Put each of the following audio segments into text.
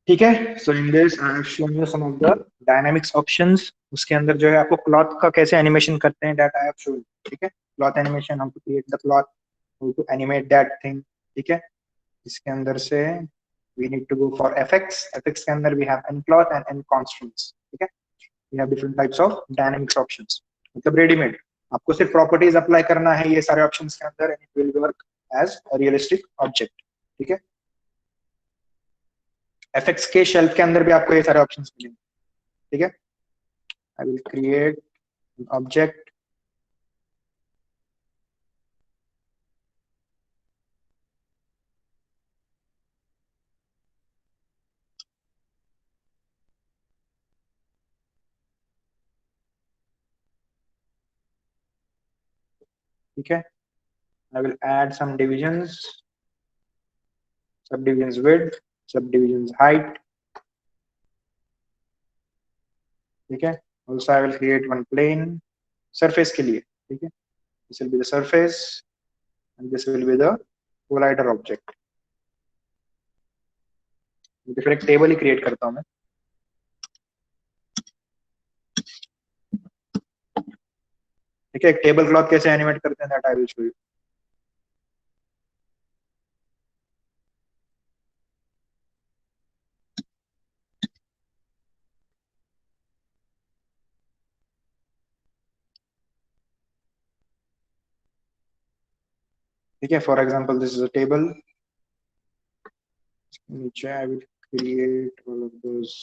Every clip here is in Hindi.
ठीक है, so in this I have shown you some of the dynamics options. उसके अंदर जो है आपको क्लॉथ का कैसे एनिमेशन करते हैं दैट आई हैव शोन। ठीक है, cloth animation, how to create the cloth, how to animate that thing. ठीक है, इसके अंदर से we need to go for FX. FX के अंदर we have nCloth and nConstraints. ठीक है, we have different types of dynamics options, मतलब रेडीमेड। आपको सिर्फ प्रॉपर्टीज अप्लाई करना है ये सारे ऑप्शंस के अंदर, and it will work as a realistic object. ठीक है, एफएक्स के शेल्फ के अंदर भी आपको ये सारे ऑप्शंस मिलेंगे। ठीक है, आई विल क्रिएट ऑब्जेक्ट। ठीक है, I will add some divisions, subdivisions width, subdivisions height. ठीक है, also I will create one plane surface के लिए। ठीक है, this will be the surface and this will be the collider object। तो फिर एक टेबल ही क्रिएट करता हूँ मैं। ठीक है, एक टेबल क्लॉथ कैसे एनिमेट करते हैं that I will show you. ठीक है, for example this is a table. नीचे I will create all of those.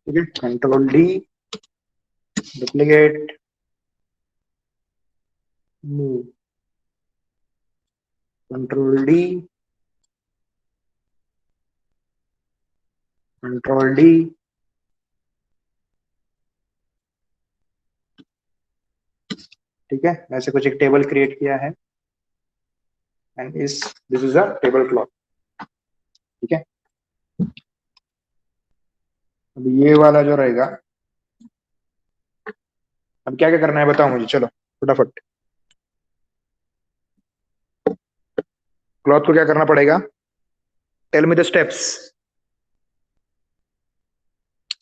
ठीक है, control D, duplicate, move, control D, control D. ठीक है, ऐसे कुछ एक टेबल क्रिएट किया है एंड इस this is a table cloth. ठीक है, अब ये वाला जो रहेगा, अब क्या क्या करना है बताओ मुझे, चलो फटाफट। क्लॉथ को क्या करना पड़ेगा, tell me the steps.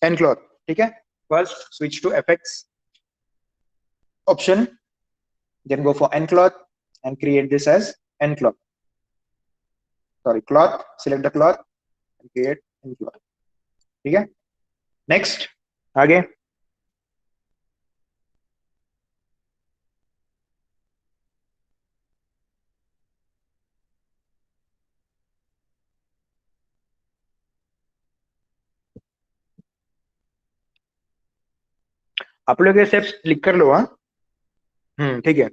NCloth. ठीक है, first switch to FX option, then go for nCloth and create this as nCloth, sorry cloth, select the cloth and create nCloth. ठीक है, नेक्स्ट, आगे। आप लोग ये स्टेप्स लिख कर लो। हाँ, ठीक है।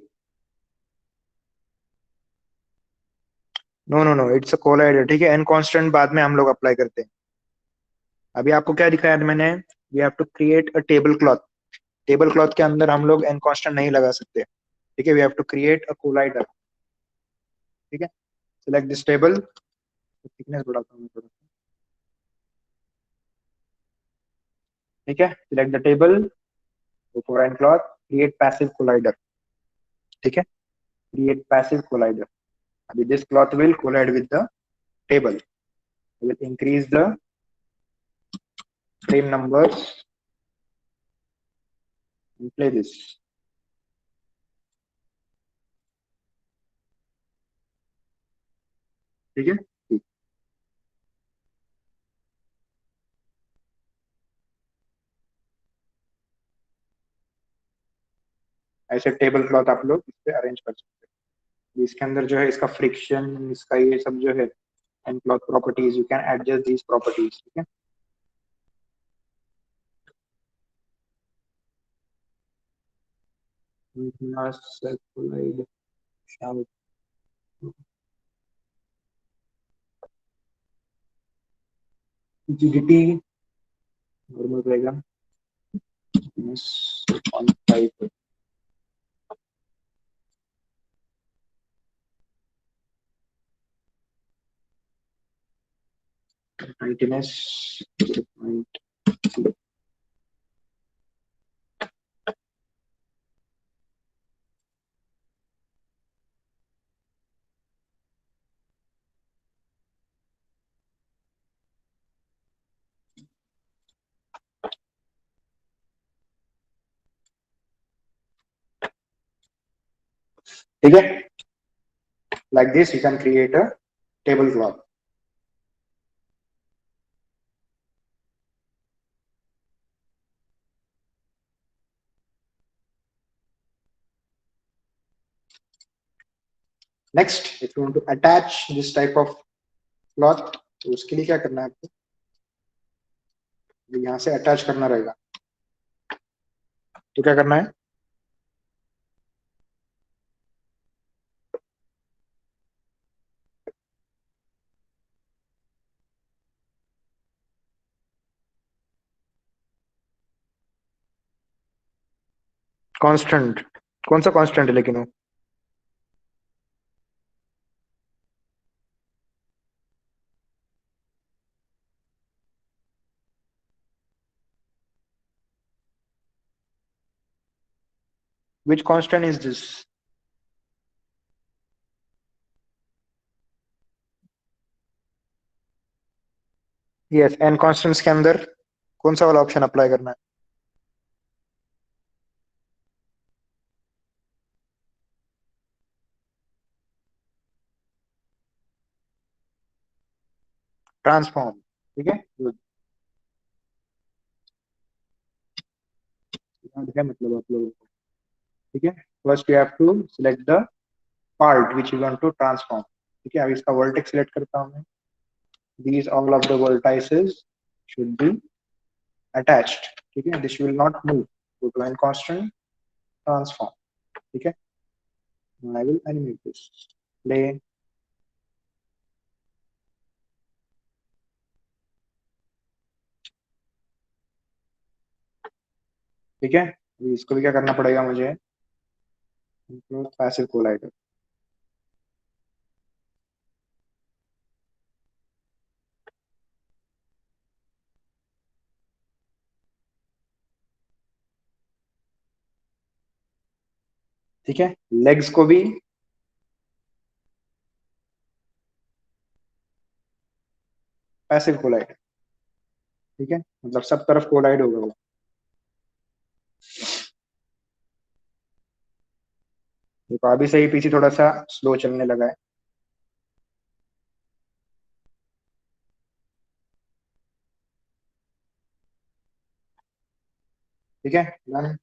No no no, it's a collider. ठीक है, एन कांस्टेंट बाद में हम लोग अप्लाई करते हैं। अभी आपको क्या दिखाया मैंने, we have to create a table cloth. Table cloth के अंदर हम लोग एन कांस्टेंट नहीं लगा सकते। ठीक है, we have to create a collider. ठीक है, सिलेक्ट दिस टेबल, थिकनेस बढ़ाता हूँ मैं थोड़ा। ठीक है, select the table, go for nCloth, create passive collider. ठीक है, क्रिएट पैसिव कोलाइडर। अभी this cloth will collide with the table, will increase the frame numbers and play this। ठीक है, ठीक। ऐसे टेबल क्लॉथ आप लोग इस पे अरेंज कर सकते हैं। इसके अंदर जो है इसका फ्रिक्शन, इसका ये सब जो है and cloth properties, you can adjust these properties. ठीक है, rigidity नॉर्मल रहेगा -0.5 tightness 0.2 ठीक है. Like this you can create a tablecloth. Next, if you want to attach this type of cloth, तो उसके लिए क्या करना है आपको, यहाँ से अटैच करना रहेगा. तो क्या करना है, कांस्टेंट. कौन सा कांस्टेंट है लेकिन वो, which constant is this? Yes, n constants के अंदर कौन सा वाला ऑप्शन अप्लाई करना है, ट्रांसफॉर्म. ठीक है, good. याद है मतलब आप लोगों को. ठीक है, first you have to select the part which you want to transform. ठीक है, अब इसका वर्टेक्स सिलेक्ट करता हूं मैं. These all of the vertices should be attached. ठीक है, this will not move. Go to n constant, transform. ठीक है, I will animate this. Play. ठीक है, अभी इसको भी क्या करना पड़ेगा मुझे, पैसिव कोलाइडर. ठीक है, लेग्स को भी पैसिव कोलाइड. ठीक है, मतलब सब तरफ कोलाइड होगा वो. देखो अभी से ही पीछे थोड़ा सा स्लो चलने लगा है. ठीक है, done.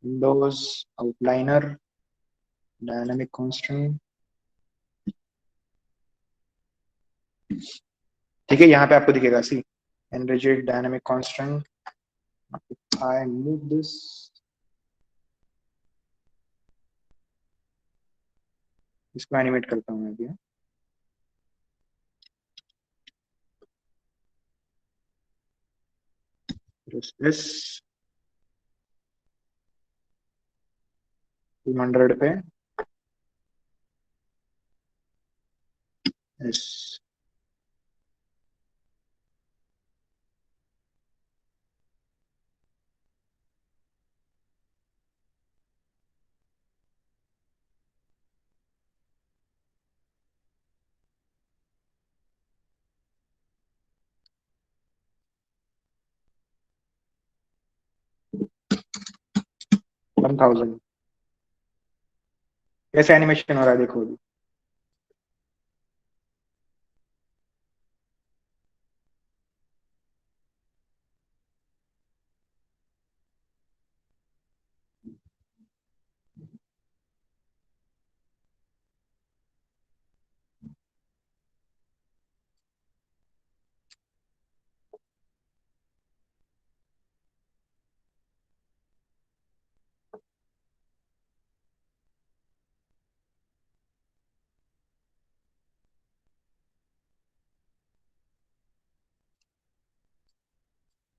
Windows outliner dynamic constant. ठीक है, यहाँ पे आपको दिखेगा see nRigid dynamic constant. I move this. इसको एनिमेट करता हूँ मैं अभी. इस 200 पे इस 1000. कैसे एनिमेशन हो रहा है देखो अभी.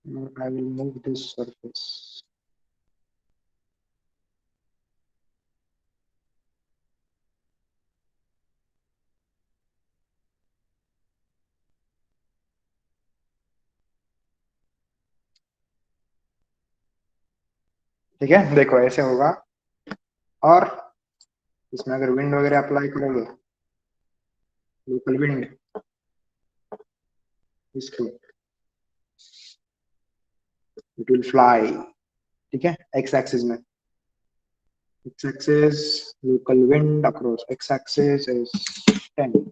I will move this surface. ठीक है, देखो ऐसे होगा। और इसमें अगर विंड वगैरह अप्लाई करोगे, लोकल विंड इसको, इट विल फ्लाई। ठीक है, एक्स एक्सिस में, x axis local wind across x axis is 10।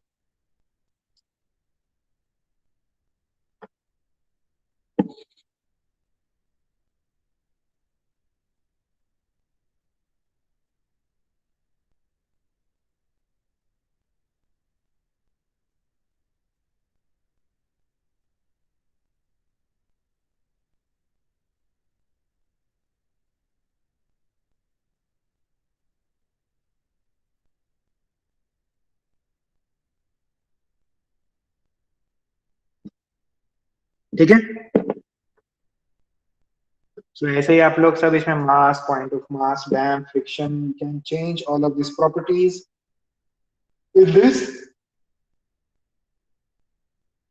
ठीक है, सो ऐसे ही आप लोग सब इसमें mass, point of mass, damp, friction, you can change all of this properties in this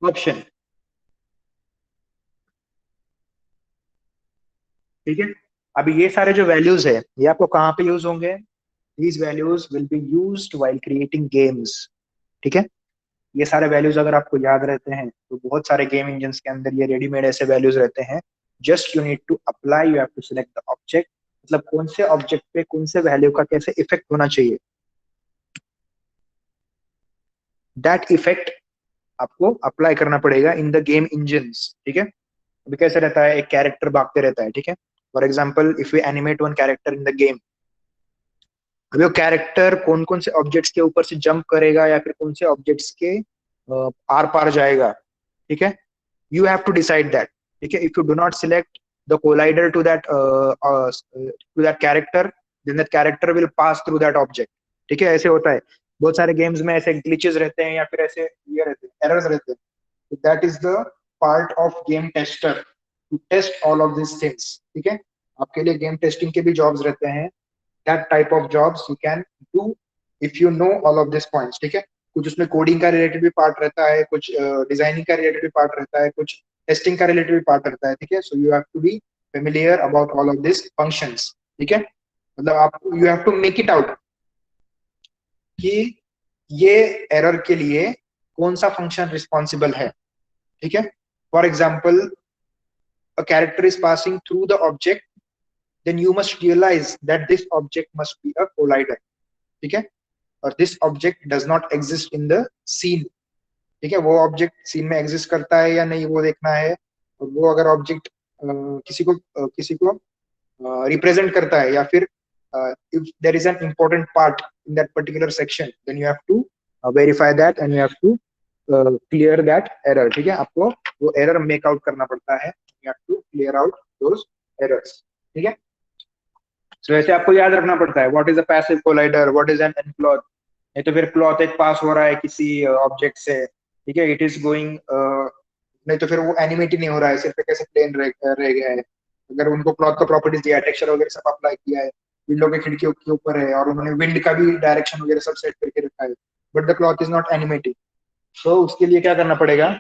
option. ठीक है, अभी ये सारे जो वैल्यूज है ये आपको कहाँ पे यूज होंगे? These values will be used while creating games. ठीक है, ये सारे वैल्यूज अगर आपको याद रहते हैं तो बहुत सारे गेम इंजन के अंदर ये रेडीमेड ऐसे वैल्यूज रहते हैं। Just you need to apply, you have to select the object, मतलब कौन से ऑब्जेक्ट पे कौन से वैल्यू का कैसे इफेक्ट होना चाहिए, दैट इफेक्ट आपको अप्लाई करना पड़ेगा इन द गेम इंजन। ठीक है, अभी कैसे रहता है, एक कैरेक्टर भागते रहता है। ठीक है, for example if you animate one character in the game, अभी वो कैरेक्टर कौन कौन से ऑब्जेक्ट्स के ऊपर से जंप करेगा या फिर कौन से ऑब्जेक्ट्स के आर पार जाएगा। ठीक है, you have to decide that. ठीक है, if you do not select the collider to that character, then that character will pass through that object. ठीक है, ऐसे होता है बहुत सारे गेम्स में, ऐसे ग्लिचेस रहते हैं या फिर ऐसे ये रहते हैं, एरर्स रहते हैं। That is the part of game tester to test all of this things. ठीक है, आपके लिए गेम टेस्टिंग के भी जॉब्स रहते हैं। That type of jobs you can do if you know all of this points. ठीक है, कुछ उसमें कोडिंग का रिलेटेड भी पार्ट रहता है, कुछ डिजाइनिंग का रिलेटेड भी पार्ट रहता है, कुछ टेस्टिंग का रिलेटेड भी पार्ट रहता है। ठीक है, so you have to be familiar about all of this functions. ठीक है, मतलब आप you have to make it out कि ये एरर के लिए कौन सा फंक्शन रिस्पॉन्सिबल है। ठीक है, for example a character is passing through the object, then you must realize that this object must be a collider। ठीक है, और this object does not exist in the scene. ठीक है, वो ऑब्जेक्ट सीन में एग्जिस्ट करता है या नहीं वो देखना है। और वो अगर ऑब्जेक्ट किसी को रिप्रेजेंट करता है या फिर if there is an important part in that particular section, then you have to verify that and you have to clear that error. ठीक है, आपको वो एरर मेक आउट करना पड़ता है, you have to clear out those errors. ठीक है, सो ऐसे आपको याद रखना पड़ता है what is a passive collider, what is an nCloth. नहीं तो फिर क्लॉथ एक पास हो रहा है किसी ऑब्जेक्ट से, ठीक है, इट इज गोइंग, नहीं तो फिर वो एनिमेट ही नहीं हो रहा है, सिर्फ एक ऐसे प्लेन रह गया है। अगर उनको क्लॉथ का प्रॉपर्टीज दिया है, टेक्सचर वगैरह सब अप्लाई किया है, विंडो के खिड़कियों के ऊपर है और उन्होंने विंड का भी डायरेक्शन वगैरह सब सेट करके रखा है, but the cloth is not animating. तो उसके लिए क्या करना पड़ेगा?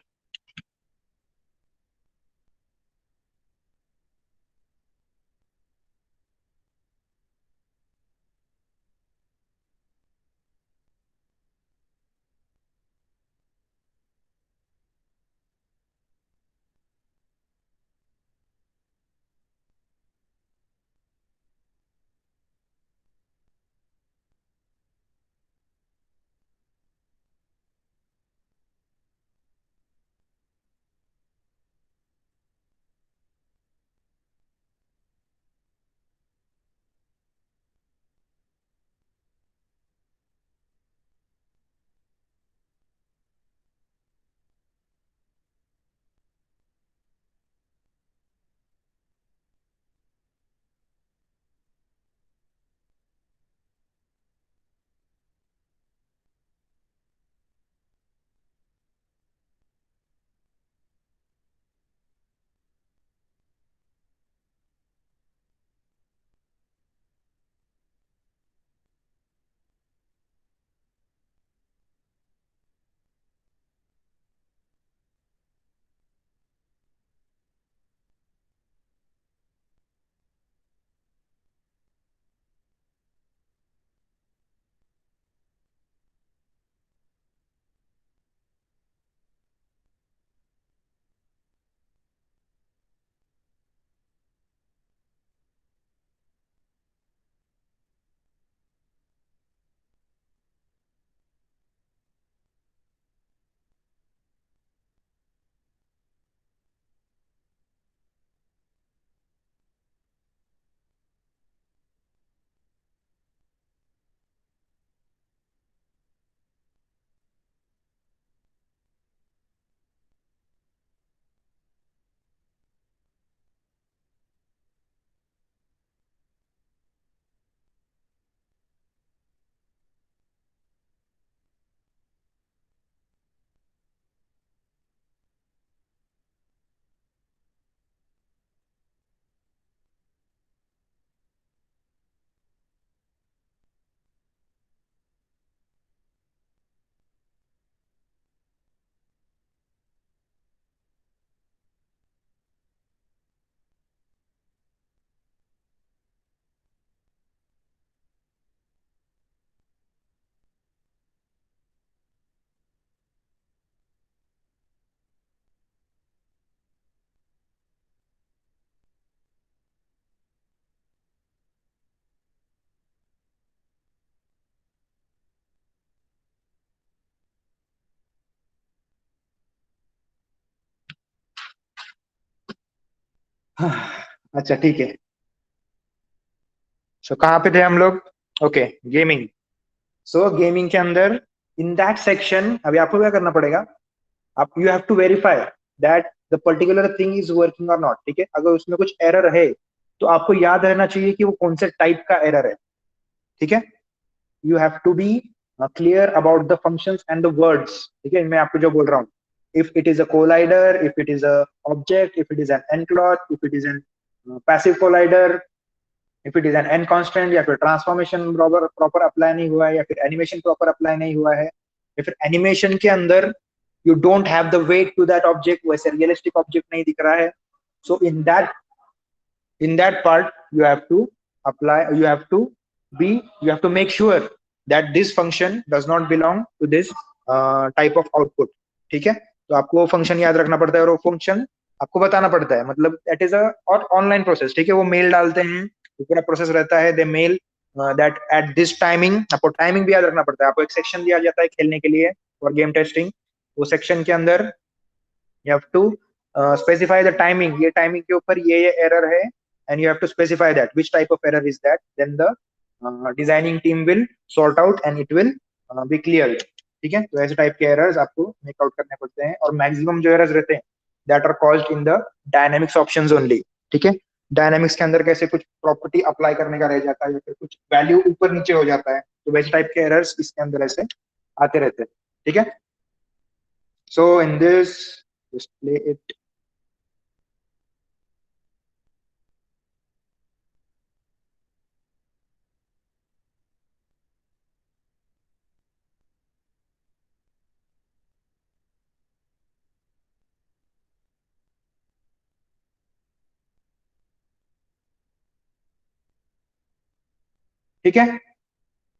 अच्छा ठीक है। सो कहाँ पे थे हम लोग? Okay, gaming. सो गेमिंग के अंदर इन दैट सेक्शन अभी आपको क्या करना पड़ेगा? आप you have to verify that the particular thing is working और नॉट। ठीक है, अगर उसमें कुछ एरर है तो आपको याद रहना चाहिए कि वो कौन से टाइप का एरर है। ठीक है, you have to be clear about the functions and the words. ठीक है, मैं आपको जो बोल रहा हूँ, if it is a collider, if it is a object, if it is an end cloth, if it is an passive collider, if it is an end constant, या फिर ट्रांसफॉर्मेशन प्रॉपर अप्लाई नहीं हुआ है, या फिर एनिमेशन प्रॉपर अप्लाई नहीं हुआ है, या फिर एनिमेशन के अंदर you don't have the weight to that object, वैसे रियलिस्टिक ऑब्जेक्ट नहीं दिख रहा है। so in that part you have to apply, you have to be, you have to make sure that this function does not belong to this type of output। ठीक है, तो आपको वो फंक्शन याद रखना पड़ता है और वो फंक्शन आपको बताना पड़ता है, मतलब दैट इज अ और ऑनलाइन प्रोसेस। ठीक है, वो मेल डालते हैं, वो पूरा प्रोसेस रहता है, they mail that at this timing. आपको टाइमिंग भी याद रखना पड़ता है, आपको एक सेक्शन दिया जाता है खेलने के लिए और गेम टेस्टिंग। वो सेक्शन के अंदर you have to specify the timing, ये timing के ऊपर ये एरर है, and you have to specify that which type of error is that, then the designing team will sort out and it will be cleared। ठीक है, तो ऐसे टाइप के एरर्स आपको मेक आउट करने पड़ते हैं, और मैक्सिमम जो एरर्स रहते हैं that are caused in the dynamics options only. ठीक है, डायनेमिक्स के अंदर कैसे कुछ प्रॉपर्टी अप्लाई करने का रह जाता है या फिर कुछ वैल्यू ऊपर नीचे हो जाता है, तो वैसे टाइप के एरर्स इसके अंदर ऐसे आते रहते हैं। ठीक है, so in this just play it। ठीक है,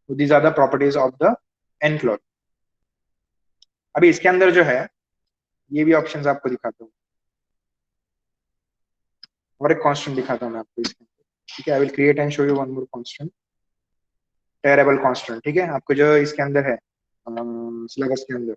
these are the properties of the enclose. अभी इसके अंदर जो है ये भी ऑप्शंस आपको दिखाता हूँ, और एक कांस्टेंट दिखाता हूँ मैं आपको इसके अंदर। ठीक है, आई will create and show you one more constant, terrible constant. ठीक है, आपको जो इसके अंदर है सिलेबस के अंदर।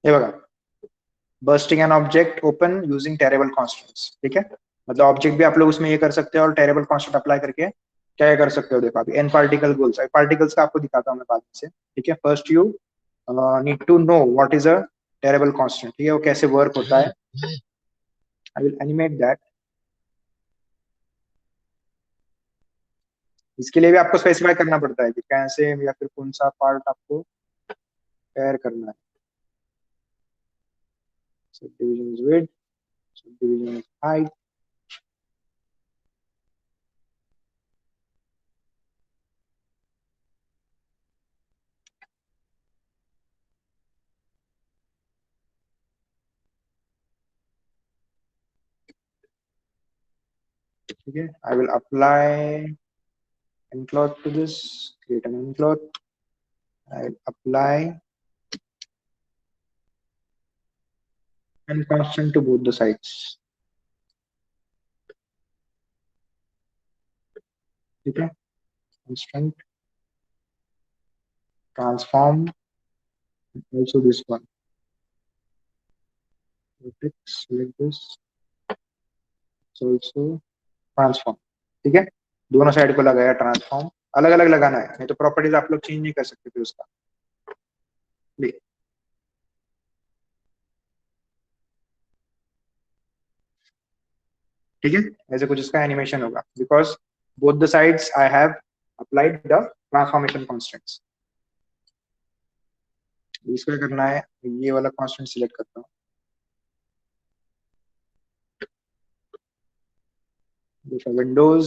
ये बघा, bursting an object open using terrible constants. ठीक है, मतलब ऑब्जेक्ट भी आप लोग उसमें ये कर सकते हो और टेरेबल कॉन्स्टेंट अप्लाई करके क्या कर सकते हो। देखो अभी एन पार्टिकल गोल्स, पार्टिकल्स का आपको दिखाता हूँ मैं बाद में से। ठीक है, first you need to know what is a terrible constant. ठीक है, वो कैसे वर्क होता है, आई विल एनिमेट दैट। इसके लिए भी आपको स्पेसिफाई करना पड़ता है कि कैसे या फिर कौन सा पार्ट आपको तैयार करना है। subdivision is width, subdivision is height। ठीक है, I will apply enclosed to this, create an enclosed, I will apply and constant to both the sides। ठीक है, constant transform, also this one, select this, it's also transform। ठीक है, दोनों साइड को लगाया ट्रांसफॉर्म, अलग अलग लगाना है, नहीं तो प्रॉपर्टीज आप लोग चेंज नहीं कर सकते थे उसका। ठीक है, ऐसे कुछ इसका एनिमेशन होगा, because both the sides I have applied the transformation constants. इसको क्या करना है, ये वाला कांस्टेंट सिलेक्ट करता हूँ, विंडोज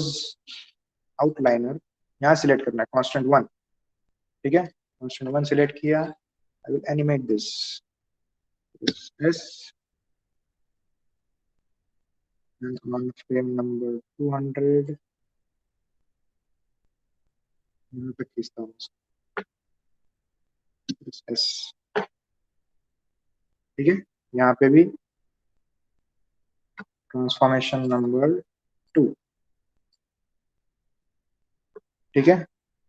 आउटलाइनर यहाँ सिलेक्ट करना है, कांस्टेंट 1, ठीक है, कांस्टेंट 1 सिलेक्ट किया, I will animate this S and on frame number 200 यहाँ पे खींचता हूँ एस, ठीक है, यहाँ पे भी ट्रांसफॉर्मेशन नंबर 2, ठीक है,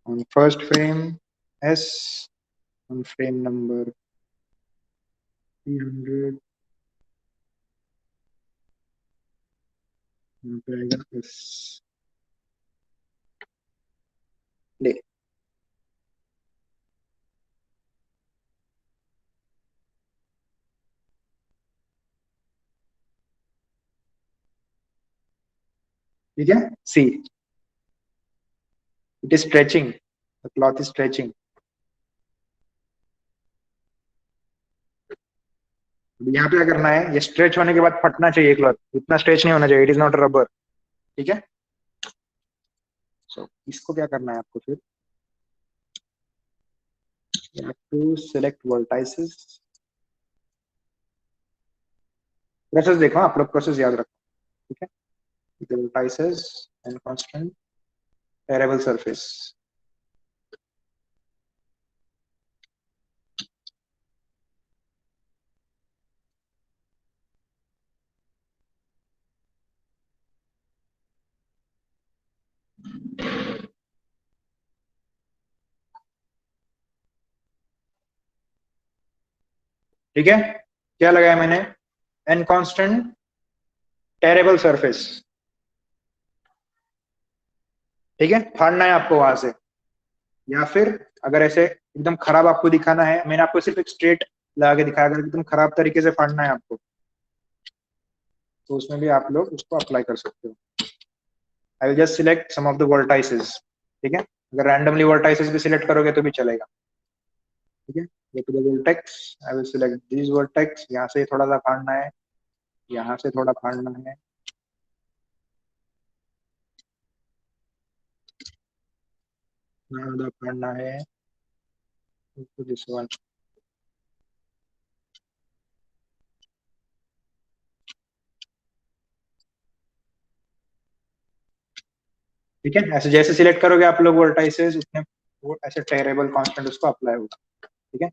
on first frame S, on frame number 300 यहाँ पे आएगा S, ले, ठीक है, see it is stretching, the cloth is stretching. यहाँ पे क्या करना है, ये स्ट्रेच होने के बाद फटना चाहिए क्लॉथ, इतना स्ट्रेच नहीं होना चाहिए, इट इज नॉट रबर, ठीक है। सो इसको क्या करना है आपको फिर, you have to select vertices, process देखो आप लोग, प्रोसेस याद रखो, ठीक है, vertices and constant variable surface, ठीक है, क्या लगाया मैंने, एन कांस्टेंट टेरेबल सरफेस, ठीक है, फाड़ना है आपको वहां से, या फिर अगर ऐसे एकदम खराब आपको दिखाना है, मैंने आपको सिर्फ एक स्ट्रेट लगा के दिखाया, अगर एकदम खराब तरीके से फाड़ना है आपको तो उसमें भी आप लोग उसको अप्लाई कर सकते हो। I will just select some of the vertices, ठीक है, अगर रैंडमली वर्टाइसेस भी सिलेक्ट करोगे तो भी चलेगा, ठीक है। go to the vertex, I will select these vertex, यहाँ से थोड़ा सा फाड़ना है, यहाँ से थोड़ा फाड़ना है, यहाँ फाड़ना है, दिस वन, ठीक है। ऐसे जैसे सिलेक्ट करोगे आप लोग वर्टाइसेस, उतने वो ऐसे टेरेबल कांस्टेंट उसको अप्लाई होगा, ठीक है।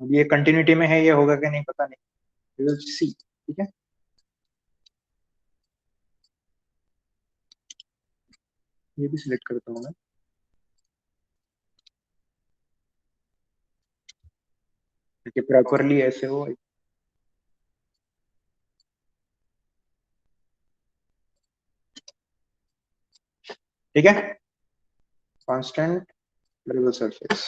अब ये कंटिन्यूटी में है, ये होगा कि नहीं पता नहीं, विल सी, ठीक है। ये भी सिलेक्ट करता हूँ मैं, ताकि प्रॉपरली ऐसे हो, ठीक है, कांस्टेंट वेरिएबल सरफेस,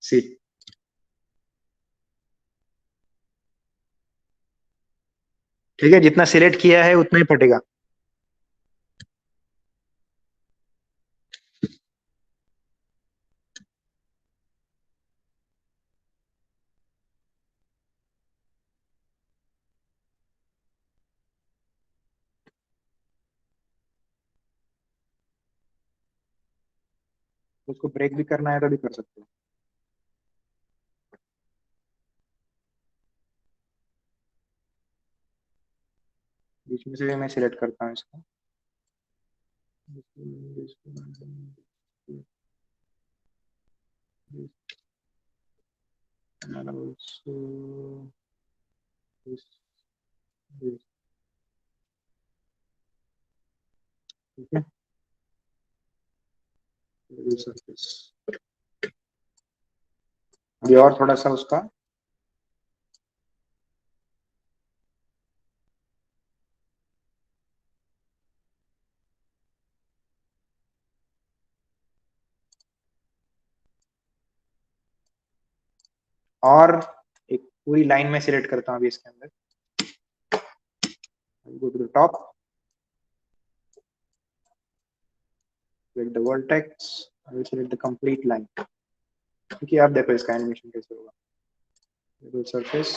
सी, ठीक है, जितना सिलेक्ट किया है उतना ही फटेगा, उसको ब्रेक भी करना है तो भी कर सकते हो। बीच में से भी मैं सिलेक्ट करता हूँ इसको, and also this, this, ठीक है, सरफेस, अभी और थोड़ा सा उसका, और एक पूरी लाइन में सिलेक्ट करता हूँ अभी इसके अंदर, go to the top, select the vertex, I will select the complete line. क्योंकि आप देखो इसका एनिमेशन कैसे होगा. Table surface.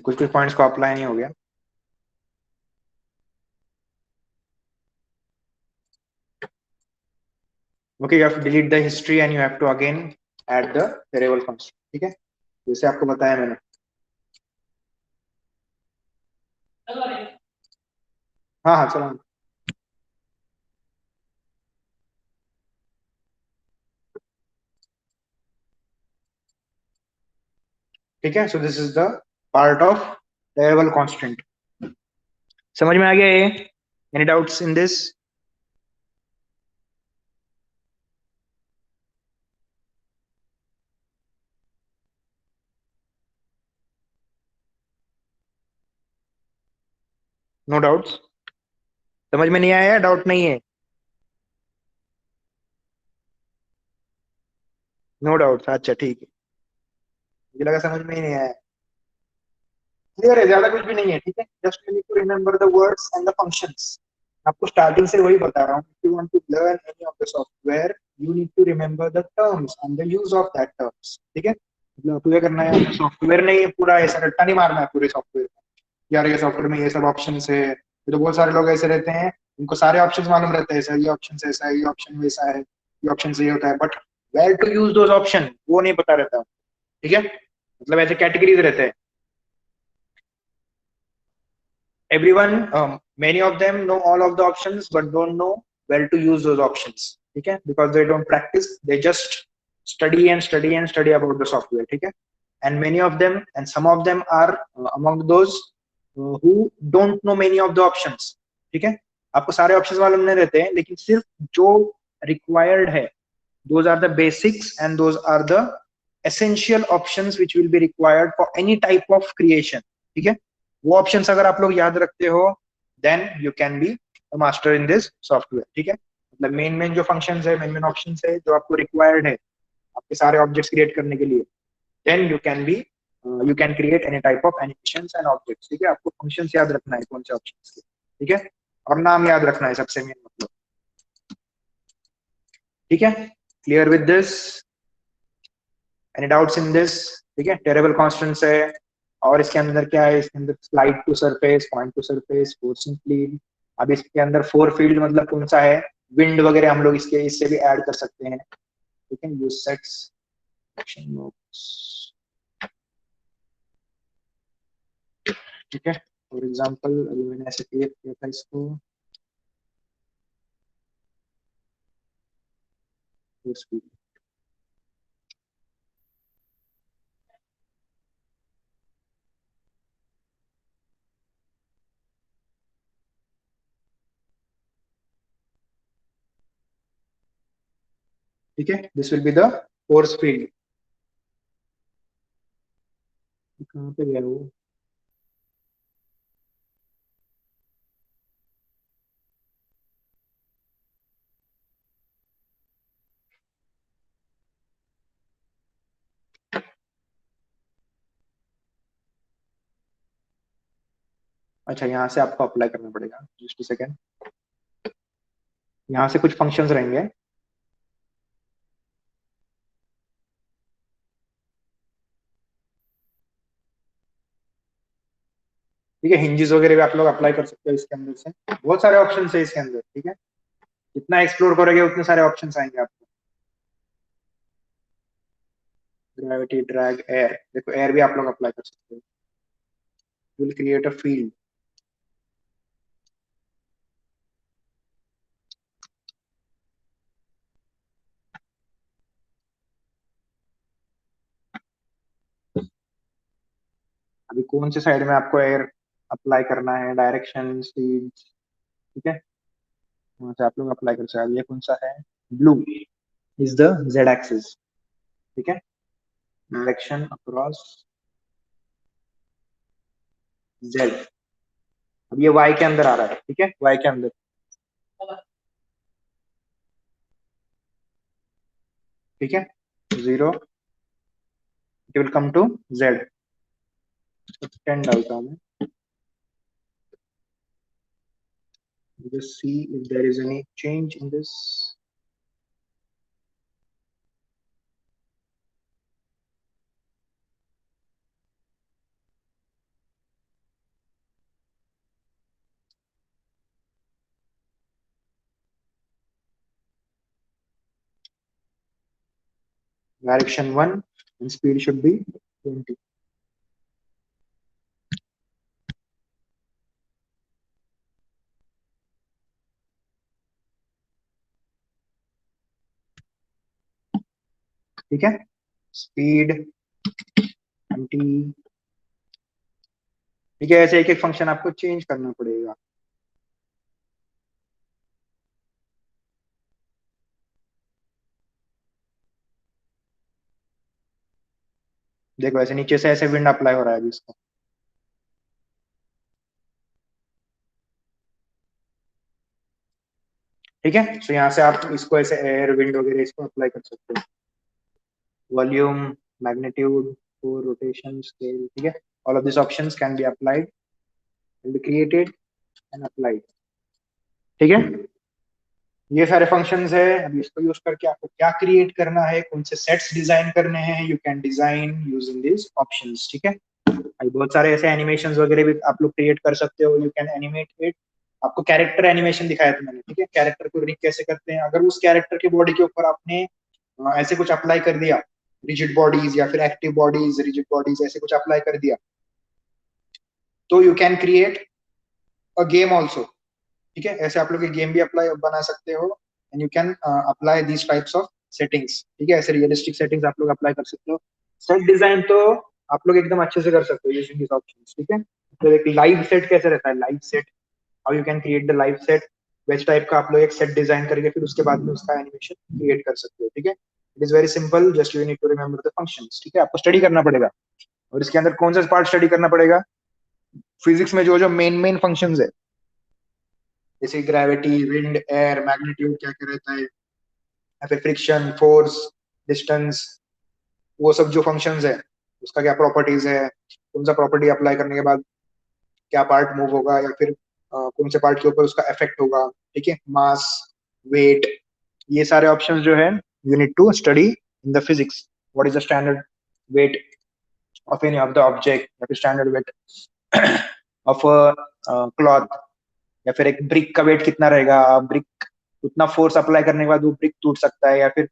कुछ कुछ पॉइंट्स को अप्लाई नहीं हो गया. Okay, you have to delete the history and you have to again add the variable constant. ठीक है, जैसे आपको बताया मैंने. हाँ हाँ चलो. ठीक है, so this is the part of variable constant. समझ में आ गया ये? Any doubts in this? No doubts? समझ में नहीं आया? डाउट नहीं है? No doubt. अच्छा ठीक है, मुझे लगा समझ में ही नहीं आया. क्लियर है, ज्यादा कुछ भी नहीं है. ठीक है, just you need to remember the words and the functions. आपको स्टार्टिंग से वही बता रहा हूँ. If you want to learn any of the software you need to remember the terms and the use of that terms. ठीक है, मतलब आपको ये करना है. सॉफ्टवेयर नहीं पूरा ऐसा रट्टा नहीं मारना है पूरे सॉफ्टवेयर में. यार ये सॉफ्टवेयर में ये सब ऑप्शन है. ये तो बहुत सारे लोग ऐसे रहते हैं, उनको सारे ऑप्शंस मालूम रहते हैं. सर ये ऑप्शन ऐसा है, ये ऑप्शन वैसा है, ये ऑप्शन ये होता है, but where to use those option वो नहीं पता रहता. ठीक है, मतलब ऐसे कैटेगरीज रहते हैं. everyone many of them know all of the options but don't know where to use those options. ठीक है, because they don't practice, they just study and study and study about the software. ठीक है, and many of them and some of them are among those who don't know many of the options. ठीक है, आपको सारे ऑप्शंस मालूम नहीं रहते हैं, लेकिन सिर्फ जो रिक्वायर्ड है those are the basics and those are the essential options which will be required for any type of creation. ठीक है, वो ऑप्शंस अगर आप लोग याद रखते हो then you can be master in this software. ठीक है, मतलब मेन मेन जो फंक्शंस है, मेन मेन ऑप्शंस है जो आपको रिक्वायर्ड है आपके सारे ऑब्जेक्ट्स क्रिएट करने के लिए, then you can be you can create any type of animations and objects. ठीक है, आपको फंक्शंस याद रखना है कौन से ऑप्शंस के. ठीक है, और नाम याद रखना है सबसे मेन मतलब. ठीक है, clear with this? Any doubts in this? ठीक है, टेरेबल कॉन्स्टेंट्स है और इसके अंदर क्या है, इसके अंदर slide to surface, point to surface, forcing field. अब इसके अंदर फोर फील्ड मतलब कौन सा है, विंड वगैरह हम लोग इसके इससे भी ऐड कर सकते हैं. ठीक है, यूज सेट्स एक्शन नोट्स. ठीक है, फॉर एग्जांपल अभी मैंने ऐसे क्रिएट किया था इसको. ठीक है, this will be the force field. कहाँ पे गया वो? अच्छा, यहाँ से आपको अप्लाई करना पड़ेगा. जस्ट सेकेंड, यहाँ से कुछ फंक्शंस रहेंगे. ठीक है, हिंजेस वगैरह भी आप लोग अप्लाई कर सकते हो इसके अंदर से. बहुत सारे ऑप्शन है इसके अंदर. ठीक है, जितना एक्सप्लोर करोगे उतने सारे ऑप्शन आएंगे आपको. Gravity, drag, air. देखो एयर भी आप लोग अप्लाई कर सकते हो. Will create a field. अभी कौन से साइड में आपको एयर अप्लाई करना है, डायरेक्शन, स्पीड. ठीक है, वहां से आप लोग अप्लाई कर सकते हो. ये कौन सा है, blue is the Z axis. ठीक है, डायरेक्शन अक्रॉस जेड। अब ये वाई के अंदर आ रहा है, ठीक है, वाई के अंदर, ठीक है, 0 it will come to Z. 10 डालता हूँ मैं, just see if there is any change in this. Direction 1 and speed should be 20. ठीक है, स्पीड 20। ठीक है, ऐसे एक एक फंक्शन आपको चेंज करना पड़ेगा। देखो ऐसे नीचे से ऐसे विंड अप्लाई हो रहा है अभी इसका। ठीक है, तो यहाँ से आप इसको ऐसे एयर विंड वगैरह इसको अप्लाई कर सकते हो। Volume, magnitude, four, rotation, scale, ठीक है, all of this options can be applied, can be created and applied. ठीक है, ये सारे फंक्शंस है। अभी इसको यूज करके आपको क्या क्रिएट करना है, कौन से सेट्स डिजाइन करने हैं, you can design using this options. ठीक है, अभी बहुत सारे ऐसे एनिमेशंस वगैरह भी आप लोग क्रिएट कर सकते हो, यू कैन एनिमेट इट। आपको कैरेक्टर एनिमेशन दिखाया था मैंने, ठीक है, कैरेक्टर को रिक कैसे करते हैं। अगर उस कैरेक्टर के बॉडी के ऊपर आपने ऐसे कुछ अप्लाई कर दिया, रिजिड बॉडीज या फिर एक्टिव बॉडीज, रिजिड बॉडीज ऐसे कुछ अप्लाई कर दिया, तो you can create a game also. ठीक है, ऐसे आप लोग एक गेम भी अप्लाई बना सकते हो, and you can apply this types of settings. ठीक है, ऐसे रियलिस्टिक सेटिंग्स आप लोग अप्लाई कर सकते हो। सेट डिजाइन तो आप लोग एकदम अच्छे से कर सकते हो यूजिंग दिस ऑप्शंस। ठीक है, तो एक लाइव सेट कैसे रहता है, live set, how you can create the live set, वैसे टाइप का आप लोग एक सेट डिजाइन करके फिर उसके बाद में उसका एनिमेशन क्रिएट कर सकते हो। ठीक है, it is very simple, just you need to remember the functions. ठीक है, आपको स्टडी करना पड़ेगा, और इसके अंदर कौन सा पार्ट स्टडी करना पड़ेगा, फिजिक्स में जो जो मेन मेन फंक्शंस है, जैसे ग्रेविटी, विंड, एयर, मैग्नीट्यूड क्या क्या रहता है, या फिर फ्रिक्शन, फोर्स, डिस्टेंस, वो सब जो फंक्शंस है उसका क्या प्रॉपर्टीज है, कौन सा प्रॉपर्टी अप्लाई करने के बाद क्या पार्ट मूव होगा, या फिर कौन से पार्ट के ऊपर उसका इफेक्ट होगा। ठीक है, मास, वेट, ये सारे ऑप्शंस जो है you need to study in the physics. What is the standard weight of any of the object, या फिर स्टैंडर्ड वेट ऑफ क्लॉथ, या फिर एक ब्रिक का वेट कितना रहेगा, ब्रिक उतना फोर्स अप्लाई करने के बाद वो ब्रिक टूट सकता है, या फिर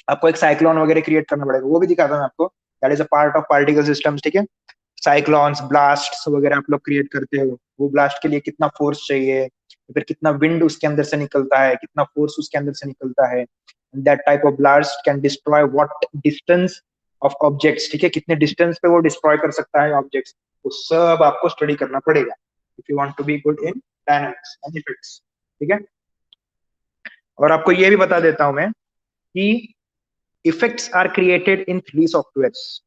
आपको एक साइक्लोन वगैरह क्रिएट करना पड़ेगा, वो भी दिखाता हूँ आपको, that is a part of particle systems. ठीक है, साइक्लॉन्स, ब्लास्ट वगैरह आप लोग क्रिएट करते हो, वो ब्लास्ट के लिए कितना फोर्स चाहिए, या फिर कितना विंड उसके अंदर से निकलता है, कितना फोर्स उसके अंदर से निकलता है, that type of blast can destroy what distance of objects. ठीक है, कितने डिस्टेंस पे वो डिस्ट्रॉय कर सकता है ऑब्जेक्ट्स, वो सब आपको स्टडी करना पड़ेगा if you want to be good in dynamics and effects. ठीक है, और आपको ये भी बता देता हूं मैं कि effects are created in 3 softwares.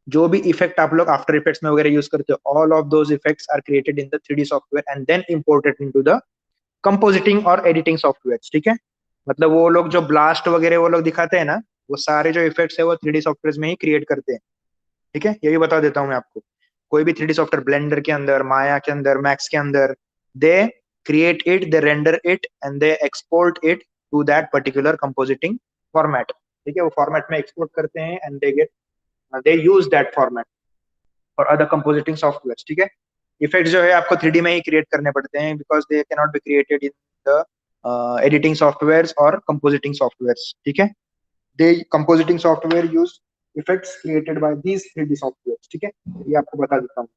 जो भी इफेक्ट आप लोग आफ्टर इफेक्ट्स में वगैरह यूज करते हो, all of those effects are created in the 3D software and then imported into the compositing और एडिटिंग सॉफ्टवेयर। ठीक है, मतलब वो लोग जो ब्लास्ट वगैरह वो लोग दिखाते हैं ना, वो सारे जो इफेक्ट्स है वो 3D सॉफ्टवेयर में ही क्रिएट करते हैं। ठीक है, ये भी बता देता हूँ मैं आपको, कोई भी 3D सॉफ्टवेयर, ब्लेंडर के अंदर, माया के अंदर, मैक्स के अंदर, they create it, they render it and they export it to that particular compositing format. ठीक है, वो फॉर्मेट में एक्सपोर्ट करते हैं and they use that format और अदर कंपोजिटिंग सॉफ्टवेयर। ठीक है, इफेक्ट जो है आपको 3D में ही क्रिएट करने पड़ते हैं, because they can not be created in the editing software और कंपोजिटिंग सॉफ्टवेयर। ठीक है, they compositing software use effects created by these 3D software. ठीक है, ये आपको बता देता हूँ।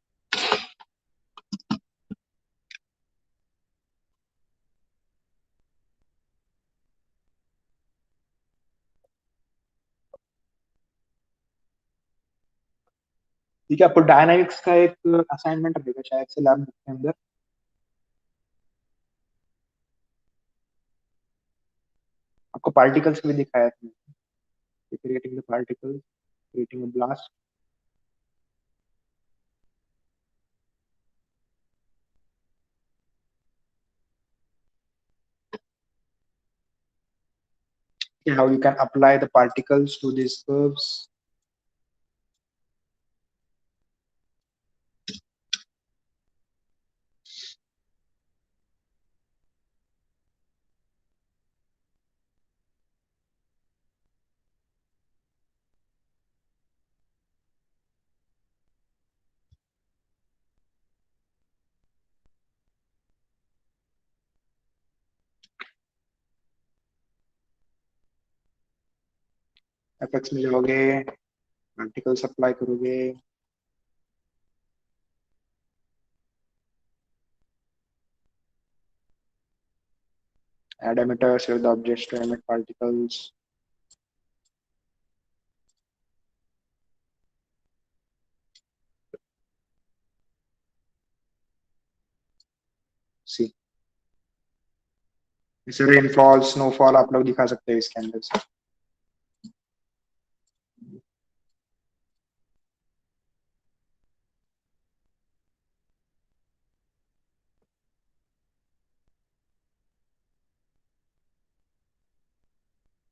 ठीक है, आपको डायनामिक्स का एक असाइनमेंट रहेगा शायद से लैब के अंदर। आपको पार्टिकल्स भी दिखाया था, creating the particles, creating a blast. how you can apply the particles to these curves. FX में जाओगे, पार्टिकल्स अप्लाई करोगे, add emitters with the objects to emit particles. See, इसे रेनफॉल स्नोफॉल आप लोग दिखा सकते हैं इसके अंदर से।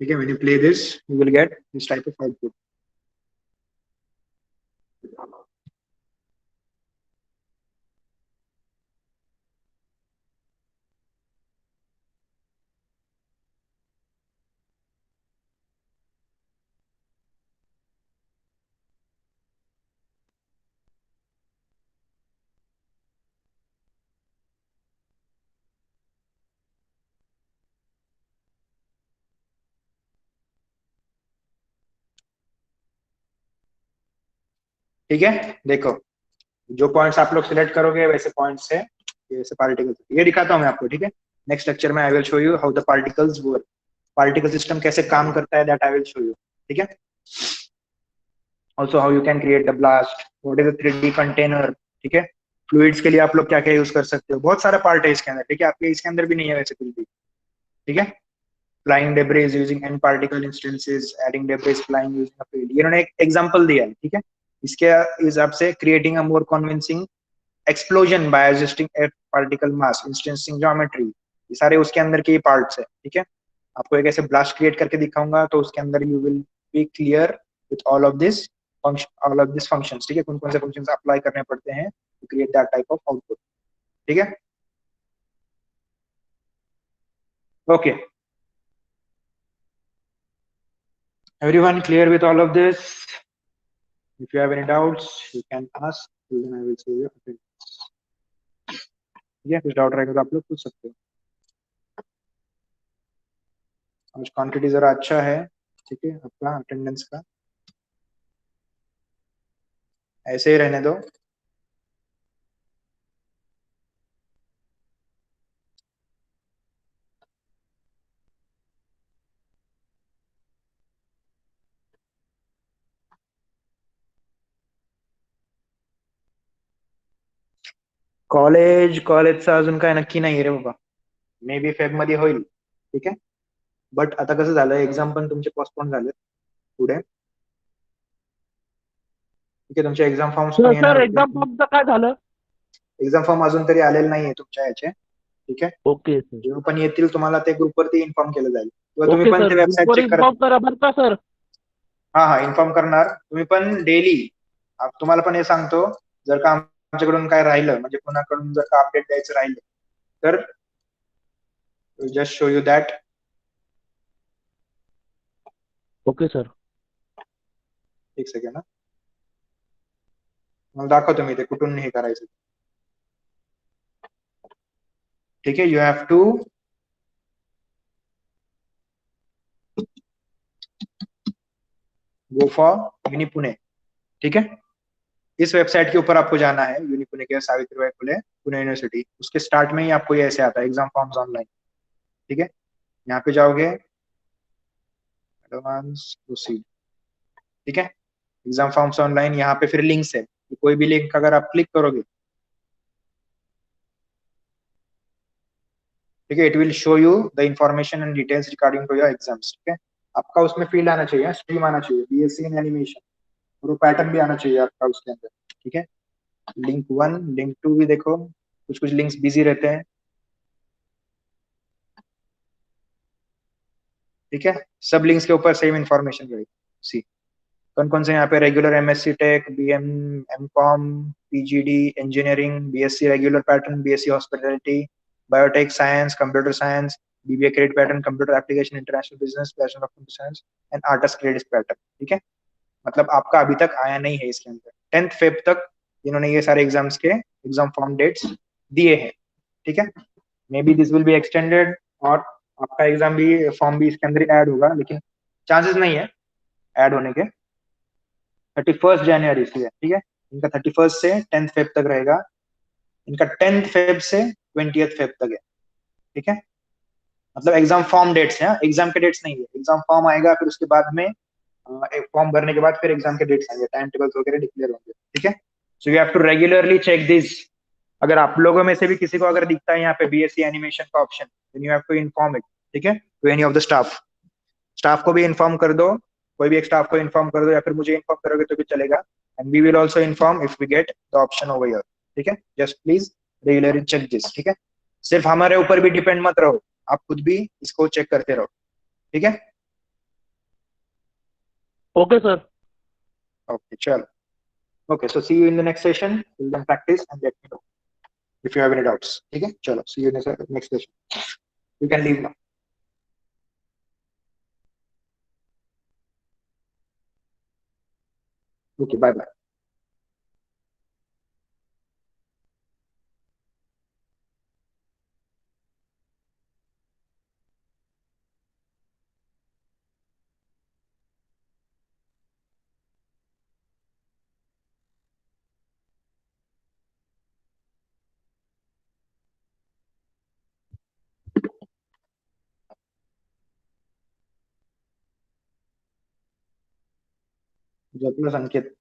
ठीक है, when you play this you will get this type of output. ठीक है, देखो जो पॉइंट्स आप लोग सिलेक्ट करोगे वैसे पॉइंट्स है, वैसे पार्टिकल्स ये दिखाता हूँ मैं आपको। ठीक है, नेक्स्ट लेक्चर में आई will show you how the particles work, particle system कैसे काम करता है, that I will show you. ठीक है, also how you can create the blast, what is the 3D container. ठीक है, फ्लूइड्स के लिए आप लोग क्या क्या यूज कर सकते हो, बहुत सारा पार्ट है इसके अंदर। ठीक है, आपके इसके अंदर भी नहीं है वैसे कुछ भी। ठीक है, flying debris using an particle instances, adding debris flying using a field, ये उन्होंने एक एग्जांपल दिया है। ठीक है, इसके हिसाब से creating a more convincing explosion by adjusting at particle mass, instancing geometry, ये सारे उसके अंदर के पार्ट्स है। ठीक है, आपको एक ऐसे ब्लास्ट क्रिएट करके दिखाऊंगा तो उसके अंदर you will be clear with all of this function, all of this functions. ठीक है, कौन कौन से फंक्शंस अप्लाई करने पड़ते हैं to create that type of output. ठीक है, okay, everyone clear with all of this? If you have any doubts you can ask, then I will say you okay. ठीक है, कुछ डाउट रहेगा तो आप लोग पूछ सकते हो। आज क्वांटिटी जरा अच्छा है। ठीक है, आपका अटेंडेंस का ऐसे ही रहने दो। कॉलेजचा अजून काय नक्की नाही रे बाबा, मे बी फेब मध्ये होईल। ठीक आहे, बट आता कसं झालं, एक्झाम पण तुमचे पोस्टपोन झालेत पुढे। ठीक आहे, तुमचे एक्झाम फॉर्म्स पण येणार सर होते, एक्झाम फॉर्मचं काय झालं? एक्झाम फॉर्म अजून तरी आलेले नाहीये तुमच्या याचे। ठीक आहे, ओके सर. जेव्हा पण येतील तुम्हाला ते ग्रुपवरती इन्फॉर्म केलं जाईल, किंवा तुम्ही ओके पण सर, ते वेबसाईट ग्रुपवर चेक करा। इन्फॉर्म करा बरं का सर. हा हा, इन्फॉर्म करणार तुम्ही पण डेली। तुम्हाला पण हे सांगतो, जर का आमच्याकडून काय राहिलं, म्हणजे कोणाकडून जर का अपडेट द्यायचं राहिलं तर just show you that. Okay sir. एक सेकंड ना, मला दाखवतो मी ते कुठून हे करायचं। ठीक है, you have to go for uni Pune. ठीक है, इस वेबसाइट के ऊपर आपको जाना है, यूनि पुणे के सावित्रीबाई फुले पुणे यूनिवर्सिटी, उसके स्टार्ट में ही आपको ये ऐसे आता है एग्जाम फॉर्म्स ऑनलाइन। ठीक है, यहाँ पे जाओगे, एडवांस प्रोसीड। ठीक है, एग्जाम फॉर्म्स ऑनलाइन, यहाँ पे फिर लिंक्स है, कोई भी लिंक अगर आप क्लिक करोगे, ठीक है, it will show you the information and details regarding to your exams. ठीक है, आपका उसमें फील्ड आना चाहिए, स्ट्रीम आना चाहिए, बीएससी इन एनिमेशन, और वो पैटर्न भी आना चाहिए आपका उसके अंदर। ठीक है, लिंक 1 लिंक 2 भी देखो, कुछ कुछ लिंक्स बिजी रहते हैं। ठीक है, सब लिंक्स के ऊपर सेम इंफॉर्मेशन रहेगी। सी कौन कौन से यहाँ पे regular MSc tech, BM, MCom, PGD, engineering, BSc regular pattern, BSc hospitality, biotech science, computer science, BBA credit pattern, computer application, international business, bachelor of computer science and arts credit pattern. ठीक है, मतलब आपका अभी तक आया नहीं है इसके अंदर। 10th फेब तक इन्होंने ये सारे एग्जाम्स के एग्जाम फॉर्म डेट्स दिए हैं। ठीक है, may be this will be extended और आपका एग्जाम भी फॉर्म भी इसके अंदर ऐड होगा, लेकिन चांसेस नहीं है ऐड होने के। 31 जनवरी से है, ठीक है, इनका 31 से 10th फेब तक रहेगा, इनका 10th फेब से 20th फेब तक है। ठीक है, मतलब एग्जाम फॉर्म डेट्स हैं, एग्जाम के डेट्स नहीं है। एग्जाम फॉर्म आएगा, फिर उसके बाद में एक फॉर्म भरने के बाद फिर एग्जाम के डेट्स आएंगे, टाइम टेबल्स वगैरह डिक्लेयर होंगे। ठीक है, so you have to regularly check this. अगर आप लोगों में से भी किसी को अगर दिखता है यहाँ पे बीएससी एनिमेशन का option, then you have to inform it. ठीक है, to any of the staff, staff को भी इन्फॉर्म कर दो, कोई भी एक स्टाफ को इन्फॉर्म कर दो, या फिर मुझे इन्फॉर्म करोगे तो भी चलेगा, and we will also inform if we get the option over here. ठीक है, just please regularly check this. ठीक है, सिर्फ हमारे ऊपर भी डिपेंड मत रहो, आप खुद भी इसको चेक करते रहो। ठीक है, ओके सर। ओके चलो, okay, so see you in the next session, will then practice and let me know if you have any doubts. ठीक है, चलो, see you in the next session, you can leave now. Okay, bye bye. जय संकेत।